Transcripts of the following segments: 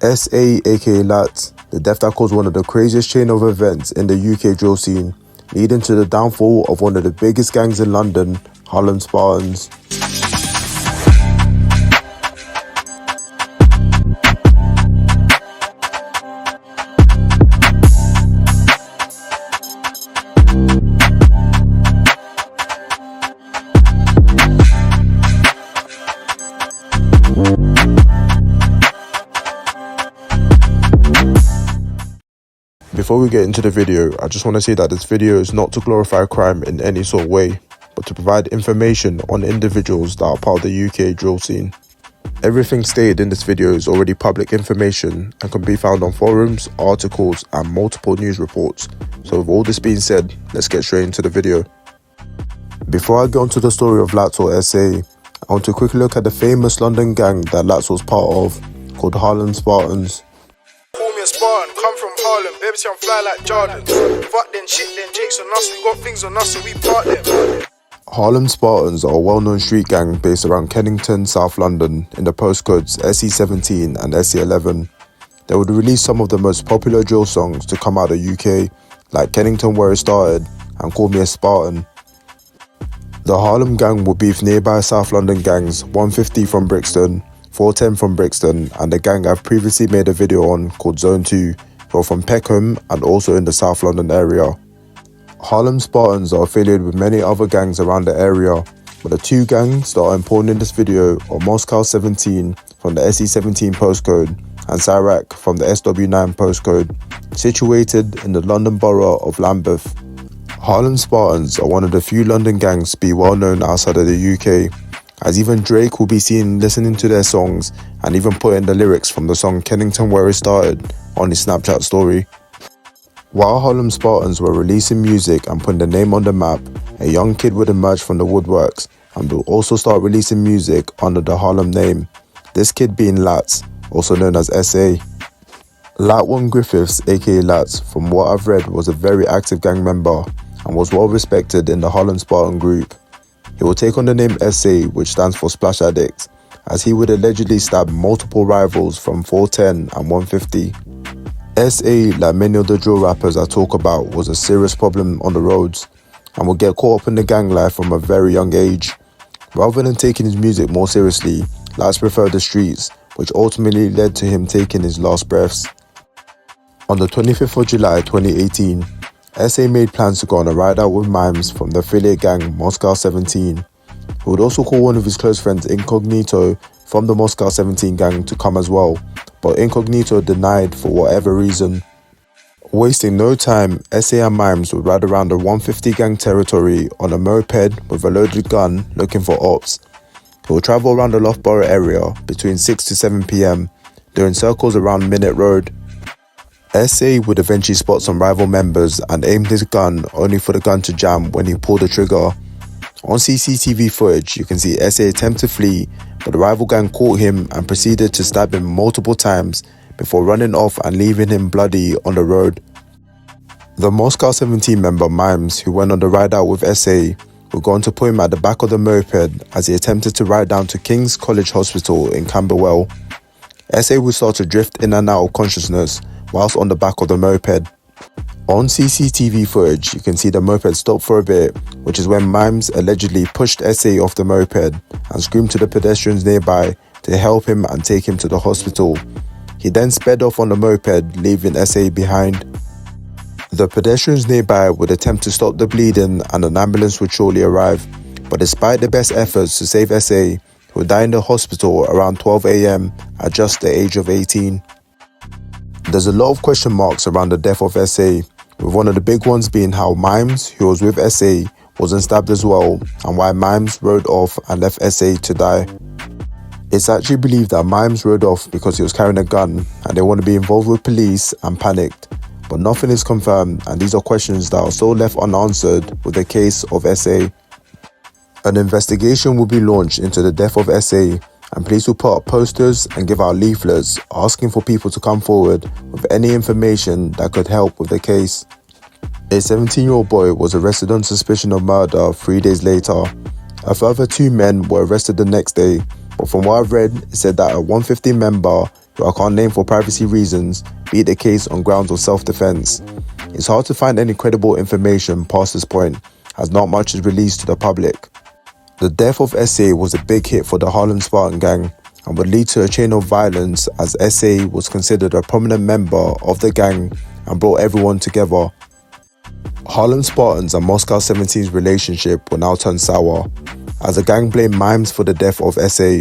SA aka Latz, the death that caused one of the craziest chain of events in the UK drill scene, leading to the downfall of one of the biggest gangs in London, Harlem Spartans. Before we get into the video, I just want to say that this video is not to glorify crime in any sort of way, but to provide information on individuals that are part of the UK drill scene. Everything stated in this video is already public information and can be found on forums, articles and multiple news reports. So with all this being said, let's get straight into the video. Before I get onto the story of Latz or SA, I want to quickly look at the famous London gang that Latz was part of, called Harlem Spartans. Call me a Spartan, come from Harlem, baby say I'm fly like Jordan. Fuck then shit then Jake's on us, we got things on us so we part them. Harlem Spartans are a well-known street gang based around Kennington, South London in the postcodes SE17 and SE11. They would release some of the most popular drill songs to come out of the UK, like Kennington Where It Started and Call Me a Spartan. The Harlem gang would beef nearby South London gangs 150 from Brixton, 410 from Brixton and the gang I've previously made a video on called Zone 2, who are from Peckham and also in the South London area. Harlem Spartans are affiliated with many other gangs around the area, but the two gangs that are important in this video are Moscow 17 from the SE17 postcode and Cyrac from the SW9 postcode, situated in the London borough of Lambeth. Harlem Spartans are one of the few London gangs to be well known outside of the UK, as even Drake will be seen listening to their songs and even putting the lyrics from the song Kennington Where It Started on his Snapchat story. While Harlem Spartans were releasing music and putting the name on the map, a young kid would emerge from the woodworks and will also start releasing music under the Harlem name, this kid being Latz, also known as SA. Latwan Griffiths aka Latz, from what I've read, was a very active gang member and was well respected in the Harlem Spartan group. He will take on the name SA, which stands for Splash Addict, as he would allegedly stab multiple rivals from 410 and 150. SA, like many of the drill rappers I talk about, was a serious problem on the roads and would get caught up in the gang life from a very young age. Rather than taking his music more seriously, Latz preferred the streets, which ultimately led to him taking his last breaths. On the 25th of July 2018, SA made plans to go on a ride out with Mimes from the affiliate gang Moscow 17. He would also call one of his close friends Incognito from the Moscow 17 gang to come as well, but Incognito denied for whatever reason. Wasting no time, SA and Mimes would ride around the 150 gang territory on a moped with a loaded gun looking for ops. He would travel around the Loughborough area between 6 to 7 PM, doing circles around Minute Road. SA would eventually spot some rival members and aimed his gun only for the gun to jam when he pulled the trigger. On CCTV footage, you can see SA attempt to flee, but the rival gang caught him and proceeded to stab him multiple times before running off and leaving him bloody on the road. The Moscow 17 member Mimes, who went on the ride out with SA, would go on to put him at the back of the moped as he attempted to ride down to King's College Hospital in Camberwell. SA would start to drift in and out of consciousness whilst on the back of the moped. On CCTV footage, you can see the moped stop for a bit, which is when Mimes allegedly pushed SA off the moped and screamed to the pedestrians nearby to help him and take him to the hospital. He then sped off on the moped, leaving SA behind. The pedestrians nearby would attempt to stop the bleeding and an ambulance would shortly arrive, but despite the best efforts to save SA, he would die in the hospital around 12 AM at just the age of 18. There's a lot of question marks around the death of SA, with one of the big ones being how Mimes, who was with SA, wasn't stabbed as well, and why Mimes rode off and left SA to die. It's actually believed that Mimes rode off because he was carrying a gun and didn't want to be involved with police and panicked, but nothing is confirmed and these are questions that are still left unanswered with the case of SA. An investigation will be launched into the death of SA, and police will put up posters and give out leaflets asking for people to come forward with any information that could help with the case. A 17-year-old boy was arrested on suspicion of murder 3 days later. A further 2 men were arrested the next day, but from what I've read, it said that a 150 member who I can't name for privacy reasons, beat the case on grounds of self-defense. It's hard to find any credible information past this point, as not much is released to the public. The death of SA was a big hit for the Harlem Spartan gang and would lead to a chain of violence, as SA was considered a prominent member of the gang and brought everyone together. Harlem Spartans and Moscow 17's relationship will now turn sour, as the gang blamed mimes for the death of SA,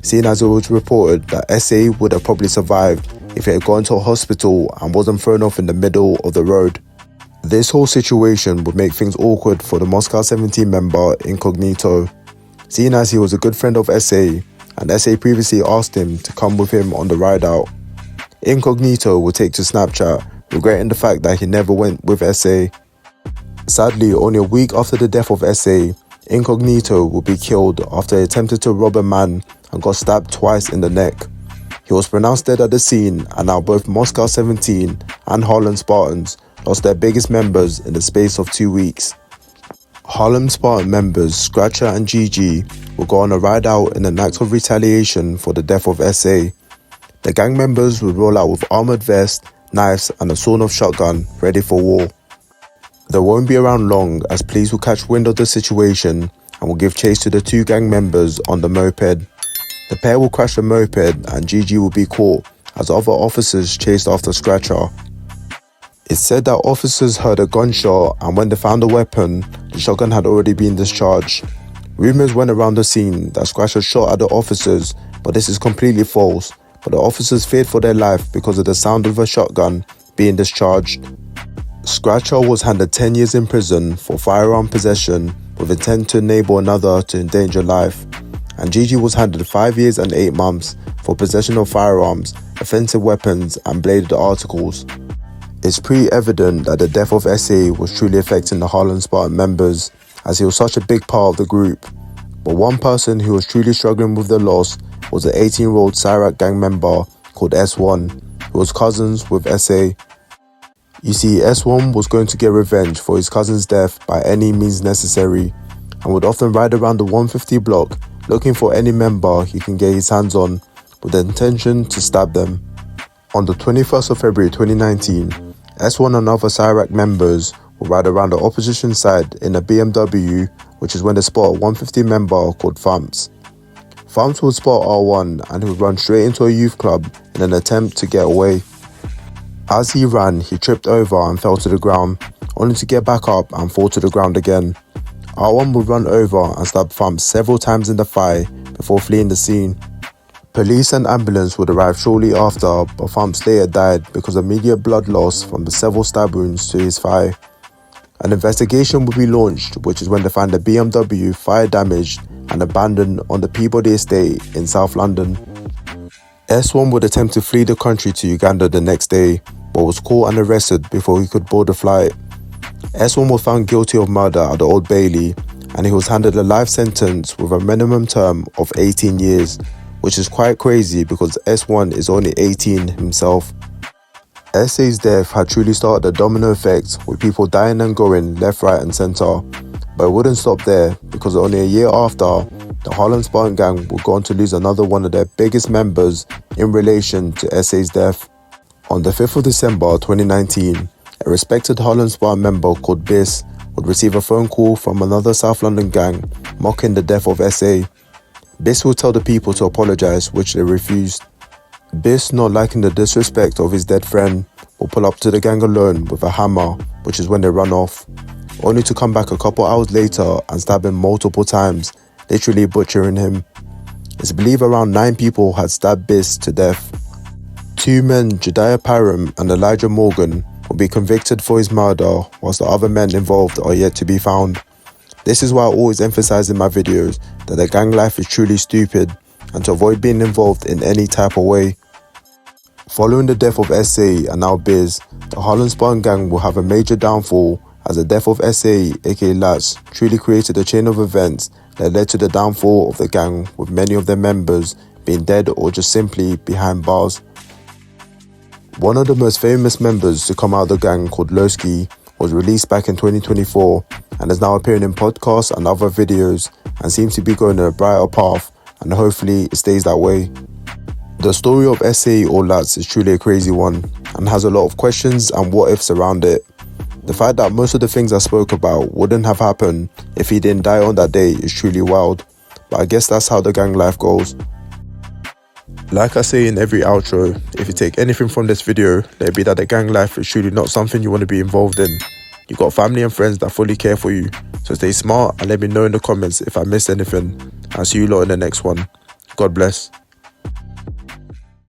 seeing as it was reported that SA would have probably survived if he had gone to a hospital and wasn't thrown off in the middle of the road. This whole situation would make things awkward for the Moscow 17 member Incognito, seeing as he was a good friend of SA, and SA previously asked him to come with him on the ride out. Incognito would take to Snapchat, regretting the fact that he never went with SA. Sadly, only a week after the death of SA, Incognito would be killed after he attempted to rob a man and got stabbed twice in the neck. He was pronounced dead at the scene, and now both Moscow 17 and Harlem Spartans lost their biggest members in the space of 2 weeks. Harlem Spartan members Scratcher and GG will go on a ride out in an act of retaliation for the death of SA. The gang members will roll out with armoured vests, knives and a sawn-off shotgun ready for war. They won't be around long, as police will catch wind of the situation and will give chase to the two gang members on the moped. The pair will crash the moped and GG will be caught as other officers chased after Scratcher. It's said that officers heard a gunshot, and when they found the weapon, the shotgun had already been discharged. Rumours went around the scene that Scratcher shot at the officers, but this is completely false, but the officers feared for their life because of the sound of a shotgun being discharged. Scratcher was handed 10 years in prison for firearm possession with intent to enable another to endanger life, and GG was handed 5 years and 8 months for possession of firearms, offensive weapons and bladed articles. It's pretty evident that the death of SA was truly affecting the Harlem Spartan members, as he was such a big part of the group. But one person who was truly struggling with the loss was an 18-year-old Cyrac gang member called S1, who was cousins with SA. You see, S1 was going to get revenge for his cousin's death by any means necessary, and would often ride around the 150 block looking for any member he can get his hands on, with the intention to stab them. On the 21st of February 2019, S1 and other Cyrac members will ride around the opposition side in a BMW, which is when they spot a 150 member called Thumps. Thumps would spot R1 and he would run straight into a youth club in an attempt to get away. As he ran, he tripped over and fell to the ground, only to get back up and fall to the ground again. R1 would run over and stab Thumps several times in the thigh before fleeing the scene. Police and ambulance would arrive shortly after, but Thumps later died because of immediate blood loss from the several stab wounds to his thigh. An investigation would be launched, which is when they find the BMW fire damaged and abandoned on the Peabody estate in South London. S1 would attempt to flee the country to Uganda the next day, but was caught and arrested before he could board the flight. S1 was found guilty of murder at the Old Bailey, and he was handed a life sentence with a minimum term of 18 years, which is quite crazy because S1 is only 18 himself. SA's death had truly started a domino effect, with people dying and going left, right and centre. But it wouldn't stop there, because only a year after, the Harlem Spartan gang would go on to lose another one of their biggest members in relation to SA's death. On the 5th of December 2019, a respected Harlem Spartan member called Biss would receive a phone call from another South London gang mocking the death of SA. Biss would tell the people to apologise, which they refused. Biss, not liking the disrespect of his dead friend, will pull up to the gang alone with a hammer, which is when they run off, only to come back a couple hours later and stab him multiple times, literally butchering him. It's believed around 9 people had stabbed Biss to death. 2 men, Jediah Parham and Elijah Morgan, will be convicted for his murder, whilst the other men involved are yet to be found. This is why I always emphasise in my videos that the gang life is truly stupid, and to avoid being involved in any type of way. Following the death of SA and now Biz, the Harlem Spartan gang will have a major downfall, as the death of SA, aka Latz, truly created a chain of events that led to the downfall of the gang, with many of their members being dead or just simply behind bars. One of the most famous members to come out of the gang, called Lowski, was released back in 2024 and is now appearing in podcasts and other videos and seems to be going on a brighter path, and hopefully it stays that way. The story of SA or Latz is truly a crazy one and has a lot of questions and what ifs around it. The fact that most of the things I spoke about wouldn't have happened if he didn't die on that day is truly wild, but I guess that's how the gang life goes. Like I say in every outro, if you take anything from this video, let it be that the gang life is truly not something you want to be involved in. You got family and friends that fully care for you, so stay smart and let me know in the comments if I missed anything. I'll see you lot in the next one. God bless.